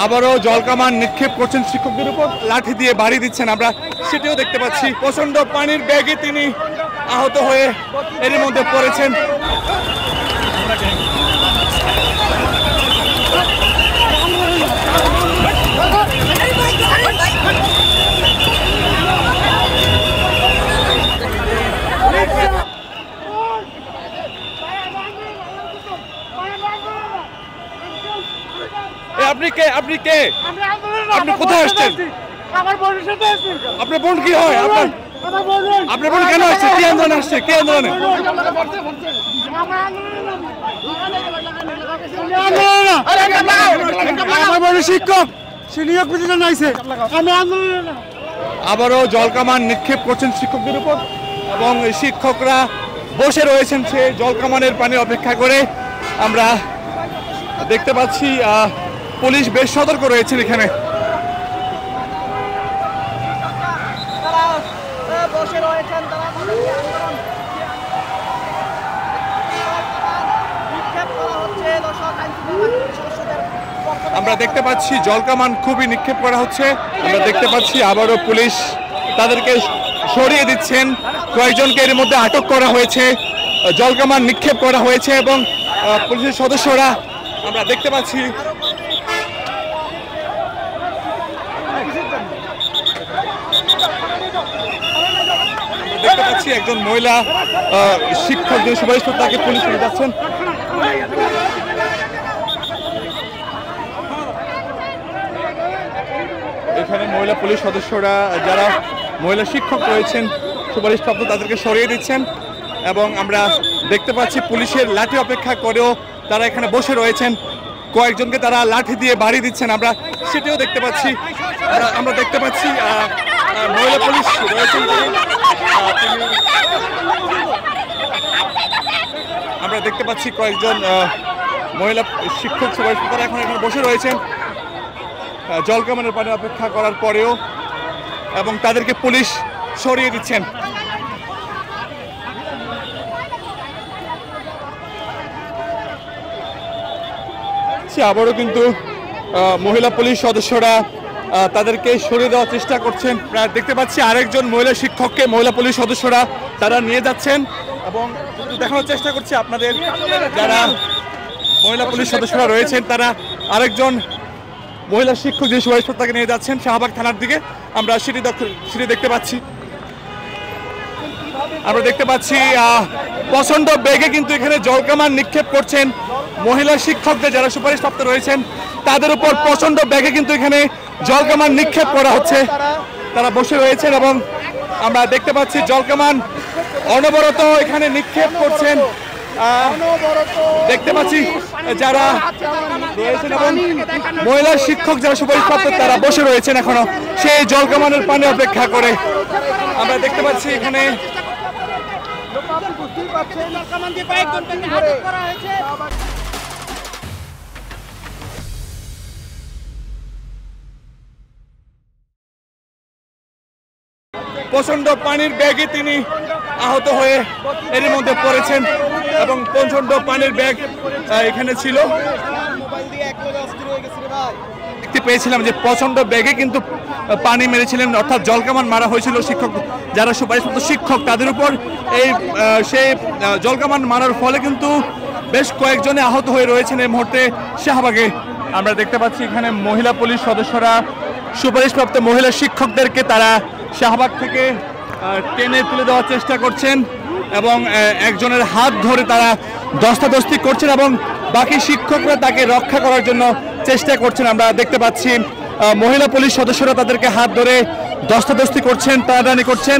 আবারও জলকামান নিক্ষেপ করছেন শিক্ষকদের উপর, লাঠি দিয়ে বাড়ি দিচ্ছেন, আমরা সেটিও দেখতে পাচ্ছি। প্রচন্ড পানির বেগে তিনি আহত হয়ে এর মধ্যে পড়েছেন। আপনি কে? আপনি কে? আপনি কোথায় আসছেন? আমার বোনের সাথে আসছি। আপনার বোন কি হয়? আপনার বোন কেন আসছে? কি আন্দোলন আসছে? কি আন্দোলনে? আমার বোনের শিক্ষক সে নিয়োগ প্রতিষ্ঠান আইছে। আমি আন্দোলনে না। আবারও জলকামান নিক্ষেপ করছেন শিক্ষকদের উপর এবং শিক্ষকরা বসে রয়েছেন সে জলকামানের পানি অপেক্ষা করে। আমরা দেখতে পাচ্ছি পুলিশ বেশ সতর্ক রয়েছেন এখানে। আমরা দেখতে পাচ্ছি জলকামান খুবই নিক্ষেপ করা হচ্ছে। আমরা দেখতে পাচ্ছি আবারও পুলিশ তাদেরকে সরিয়ে দিচ্ছেন। কয়েকজনকে এর মধ্যে আটক করা হয়েছে, জলকামান নিক্ষেপ করা হয়েছে এবং পুলিশের সদস্যরা আমরা দেখতে পাচ্ছি একজন মহিলা শিক্ষক যে সুপারিশপত্র তাকে পুলিশ নিয়ে যাচ্ছেন। এখানে মহিলা পুলিশ সদস্যরা যারা মহিলা শিক্ষক রয়েছেন সুপারিশপ্রাপ্ত তাদেরকে সরিয়ে দিচ্ছেন এবং আমরা দেখতে পাচ্ছি পুলিশের লাঠি অপেক্ষা করেও তারা এখানে বসে রয়েছেন। কয়েকজনকে তারা লাঠি দিয়ে বাড়ি দিচ্ছেন, আমরা সেটিও দেখতে পাচ্ছি। আমরা দেখতে পাচ্ছি মহিলা পুলিশ রয়েছেন, আমরা দেখতে পাচ্ছি কয়েকজন মহিলা শিক্ষক সুপারিশপ্রাপ্ত তারা এখন এখানে বসে রয়েছেন জলকামানের পানি অপেক্ষা করার পরেও এবং তাদেরকে পুলিশ সরিয়ে দিচ্ছেন। আবারও কিন্তু মহিলা পুলিশ সদস্যরা তাদেরকে সরিয়ে দেওয়ার চেষ্টা করছেন। প্রায় দেখতে পাচ্ছি আরেকজন মহিলা শিক্ষককে মহিলা পুলিশ সদস্যরা তারা নিয়ে যাচ্ছেন এবং দেখানোর চেষ্টা করছি আপনাদের যারা মহিলা পুলিশ সদস্যরা রয়েছেন তারা আরেকজন মহিলা শিক্ষক যে সুপারিশপত্র তাকে নিয়ে যাচ্ছেন শাহবাগ থানার দিকে। আমরা সেটি দেখতে পাচ্ছি। আমরা দেখতে পাচ্ছি প্রচন্ড বেগে কিন্তু এখানে জলকামান নিক্ষেপ করছেন মহিলা শিক্ষকদের যারা সুপারিশপ্রাপ্ত রয়েছেন তাদের উপর প্রচন্ড বেগে কিন্তু এখানে জলকামান নিক্ষেপ করা হচ্ছে। তারা বসে রয়েছেন এবং আমরা দেখতে পাচ্ছি জলকামান অনবরত এখানে নিক্ষেপ করছেন। দেখতে পাচ্ছি যারা রয়েছেন এবং মহিলা শিক্ষক যারা সুপারিশপ্রাপ্ত তারা বসে রয়েছেন এখনো সেই জলকামানের পানি অপেক্ষা করে। আমরা দেখতে পাচ্ছি এখানে প্রচন্ড পানির বেগে তিনি আহত হয়ে এর মধ্যে পড়েছেন এবং প্রচন্ড পানির ব্যাগ এখানে ছিল। দেখতে পেয়েছিলাম যে প্রচন্ড বেগে কিন্তু পানি মেরেছিলেন, অর্থাৎ জলকামান মারা হয়েছিল শিক্ষক যারা সুপারিশপ্রাপ্ত শিক্ষক তাদের উপর। সেই জলকামান মারার ফলে কিন্তু বেশ কয়েকজনে আহত হয়ে রয়েছেন এই মুহূর্তে শাহবাগে। আমরা দেখতে পাচ্ছি এখানে মহিলা পুলিশ সদস্যরা সুপারিশপ্রাপ্ত মহিলা শিক্ষকদেরকে তারা শাহবাগ থেকে টেনে তুলে দেওয়ার চেষ্টা করছেন এবং একজনের হাত ধরে তারা ধস্তাধস্তি করছেন এবং বাকি শিক্ষকরা তাকে রক্ষা করার জন্য চেষ্টা করছেন। আমরা দেখতে পাচ্ছি মহিলা পুলিশ সদস্যরা তাদেরকে হাত ধরে ধস্তাধস্তি করছেন, টানাটানি করছেন।